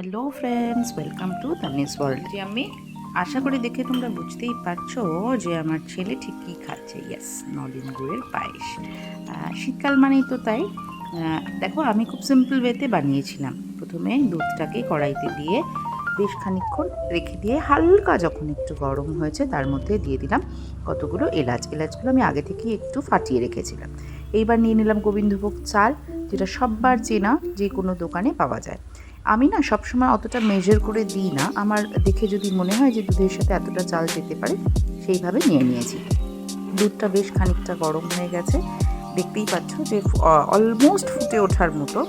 Hello friends, welcome to Tanis world. যে আমি আশা করি দেখে তোমরা বুঝতেই পারছো যে আমার ছেলে ঠিক কী খাচ্ছে। ইয়েস, নলেন গুড়ের পায়েস। শীতকাল মানেই তো তাই। দেখো, আমি খুব সিম্পল ওয়েতে বানিয়েছিলাম। প্রথমে দুধটাকে কড়াইতে দিয়ে বেশ খানিকক্ষণ রেখে দিয়ে হালকা যখন একটু গরম হয়েছে তার মধ্যে দিয়ে দিলাম কতগুলো এলাচগুলো আমি আগে থেকেই একটু ফাটিয়ে রেখেছিলাম। এইবার নিয়ে নিলাম গোবিন্দভোগ চাল, যেটা সববার চেনা, যে কোনো দোকানে পাওয়া যায়। আমি না সবসময় অতটা মেজার করে দিই না, আমার দেখে যদি মনে হয় যে দুধের সাথে এতটা চাল যেতে পারে সেইভাবে নিয়ে নিয়েছি। দুধটা বেশ খানিকটা গরম হয়ে গেছে, দেখতেই পাচ্ছ যে অলমোস্ট ফুটে ওঠার মতো।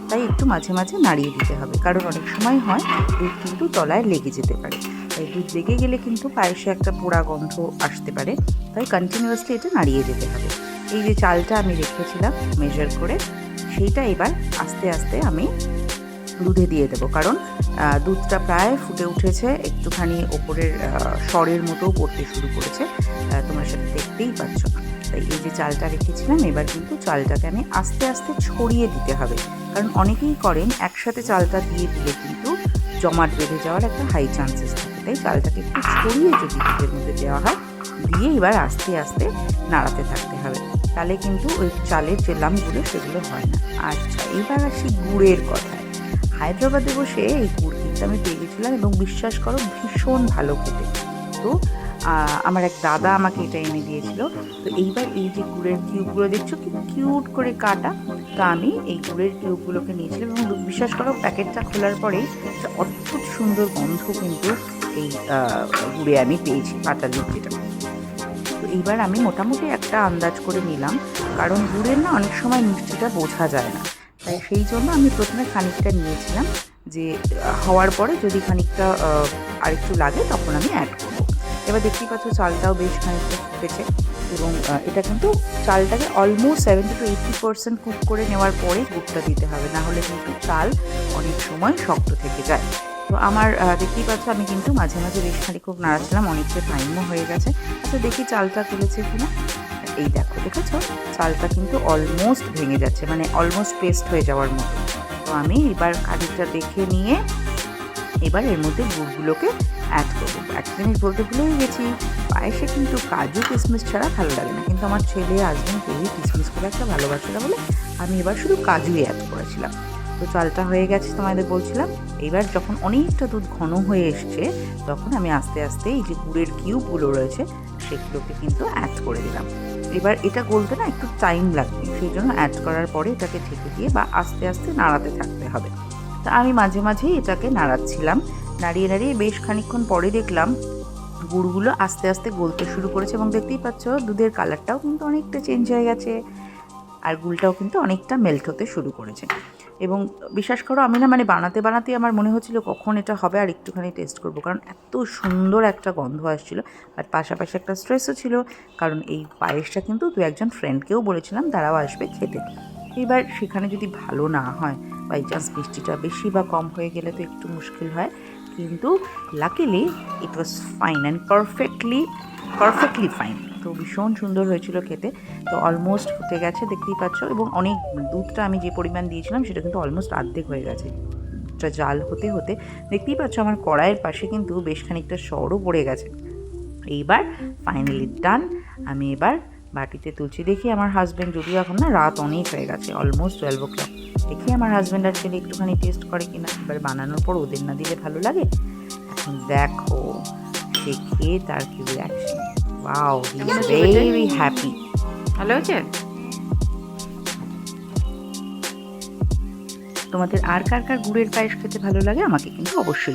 তাই একটু মাঝে মাঝে নাড়িয়ে দিতে হবে, কারণ অনেক সময় হয় দুধ কিন্তু তলায় লেগে যেতে পারে। তাই দুধ লেগে গেলে কিন্তু পায়েসে একটা পোড়া গন্ধ আসতে পারে। তাই কন্টিনিউয়াসলি এটা নাড়িয়ে যেতে হবে। এই যে চালটা আমি রেখেছিলাম মেজার করে, সেইটা এবার আস্তে আস্তে আমি দুধে দিয়ে দেবো, কারণ দুধটা প্রায় ফুটে উঠেছে, একটুখানি ওপরের সরের মতো পড়তে শুরু করেছে, তোমরা সেটা দেখতেই পাচ্ছ। তাই এই যে চালটা রেখেছিলাম, এবার কিন্তু চালটাকে আমি আস্তে আস্তে ছড়িয়ে দিতে হবে, কারণ অনেকেই করেন একসাথে চালটা দিয়ে দিলে কিন্তু জমাট বেঁধে যাওয়ার একটা হাই চান্সেস থাকে। তাই চালটাকে একটু ছড়িয়ে যদি দুধের মধ্যে দেওয়া হয়, দিয়ে এবার আস্তে আস্তে নাড়াতে থাকতে হবে, তাহলে কিন্তু ওই চালের যে লামগুলো সেগুলো হয় না। আচ্ছা, এবার আসি গুড়ের কথায়। হায়দ্রাবাদে বসে এই গুড় কিন্তু আমি পেয়ে গেছিলাম, এবং বিশ্বাস করো ভীষণ ভালো খেতে। তো আমার এক দাদা আমাকে এটা এনে দিয়েছিল। তো এইবার এই যে গুড়ের কিউবগুলো দেখছো কি কিউট করে কাটা, তো আমি এই গুড়ের কিউবগুলোকে নিয়েছিলাম, এবং বিশ্বাস করো প্যাকেটটা খোলার পরেই একটা অদ্ভুত সুন্দর গন্ধ কিন্তু এই গুড়ে আমি পেয়েছি, পাটালি যেটা। তো এইবার আমি মোটামুটি একটা আন্দাজ করে নিলাম, কারণ গুড়ের না অনেক সময় মিষ্টিটা বোঝা যায় না। তাই সেই জন্য আমি প্রথমে খানিকটা নিয়েছিলাম, যে হওয়ার পরে যদি খানিকটা আরেকটু লাগে তখন আমি অ্যাড করব। এবার দেখতেই পাচ্ছ চালটাও বেশ খানিকটা ফুটেছে, এবং এটা কিন্তু চালটাকে অলমোস্ট 70-80% কুক করে নেওয়ার পরে গুড়টা দিতে হবে, না হলে কিন্তু চাল অনেক সময় শক্ত থেকে যায়। তো আমার দেখতেই পাচ্ছ আমি কিন্তু মাঝে মাঝে বেশ খানিক নাড়াচ্ছিলাম, অনেকটা টাইমও হয়ে গেছে। আচ্ছা, দেখি চালটা তুলেছে কিনা। এই দেখো, দেখেছো চালটা কিন্তু অলমোস্ট ভেঙে যাচ্ছে, মানে অলমোস্ট পেস্ট হয়ে যাওয়ার মতো। তো আমি এবার খানিকটা দেখে নিয়ে এবার এর মধ্যে গুড়গুলোকে অ্যাড করবো। একটা জিনিস বলতে ভুলেই গেছি, পায়েসে কিন্তু কাজু কিশমিশ ছাড়া ভালো লাগে না, কিন্তু আমার ছেলে আসবেন কেউই কিশমিশ করে একটা ভালোবাসে না বলে আমি এবার শুধু কাজুই অ্যাড করেছিলাম। তো চালটা হয়ে গেছে তোমাদের বলছিলাম। এবার যখন অনেকটা দুধ ঘন হয়ে এসছে, তখন আমি আস্তে আস্তে এই যে গুড়ের কিউবগুলো রয়েছে সেগুলোকে কিন্তু অ্যাড করে দিলাম। এবার এটা গলতে না একটু টাইম লাগবে, সেই জন্য অ্যাড করার পরে এটাকে ঢেকে দিয়ে বা আস্তে আস্তে নাড়াতে থাকতে হবে। তা আমি মাঝে মাঝেই এটাকে নাড়াচ্ছিলাম, নাড়িয়ে নাড়িয়ে বেশ খানিকক্ষণ পরে দেখলাম গুড়গুলো আস্তে আস্তে গলতে শুরু করেছে, এবং দেখতেই পাচ্ছ দুধের কালারটাও কিন্তু অনেকটা চেঞ্জ হয়ে গেছে, আর গুড়টাও কিন্তু অনেকটা মেল্ট হতে শুরু করেছে। এবং বিশ্বাস করো আমি না মানে বানাতে বানাতে আমার মনে হচ্ছিল কখন এটা হবে আর একটুখানি টেস্ট করব, কারণ এত সুন্দর একটা গন্ধ আসছিল। আর পাশাপাশি একটা স্ট্রেসও ছিল, কারণ এই পায়েসটা কিন্তু দু একজন ফ্রেন্ডকেও বলেছিলাম তারাও আসবে খেতে। এবার সেখানে যদি ভালো না হয়, বাই চান্স মিষ্টিটা বেশি বা কম হয়ে গেলে তো একটু মুশকিল হয়, কিন্তু luckily it was fine and perfectly fine. তো ভীষণ সুন্দর হয়েছিল খেতে। তো অলমোস্ট ফুটে গেছে দেখতেই পাচ্ছ, এবং অনেক দুধটা আমি যে পরিমাণ দিয়েছিলাম সেটা কিন্তু অলমোস্ট অর্ধেক হয়ে গেছে। দুধটা জাল হতে হতে দেখতেই পাচ্ছ আমার কড়াইয়ের পাশে কিন্তু বেশ খানিকটা সরও পড়ে গেছে। এইবার ফাইনালি ডান। আমি এবার বাটিতে তুলছি, দেখি আমার হাজব্যান্ড, যদিও এখন না রাত অনেক হয়ে গেছে, অলমোস্ট 12 o'clock, দেখি আমার হাজব্যান্ড আর ছেলে একটুখানি টেস্ট করে কিনা। এবার বানানোর পর ওদের না দিলে ভালো লাগে। এখন দেখো সে খেয়ে তার কি reaction. Wow, he is very happy. ভালো হয়েছে? তোমাদের আর কার কার গুড়ের পায়েস খেতে ভালো লাগে আমাকে কিন্তু অবশ্যই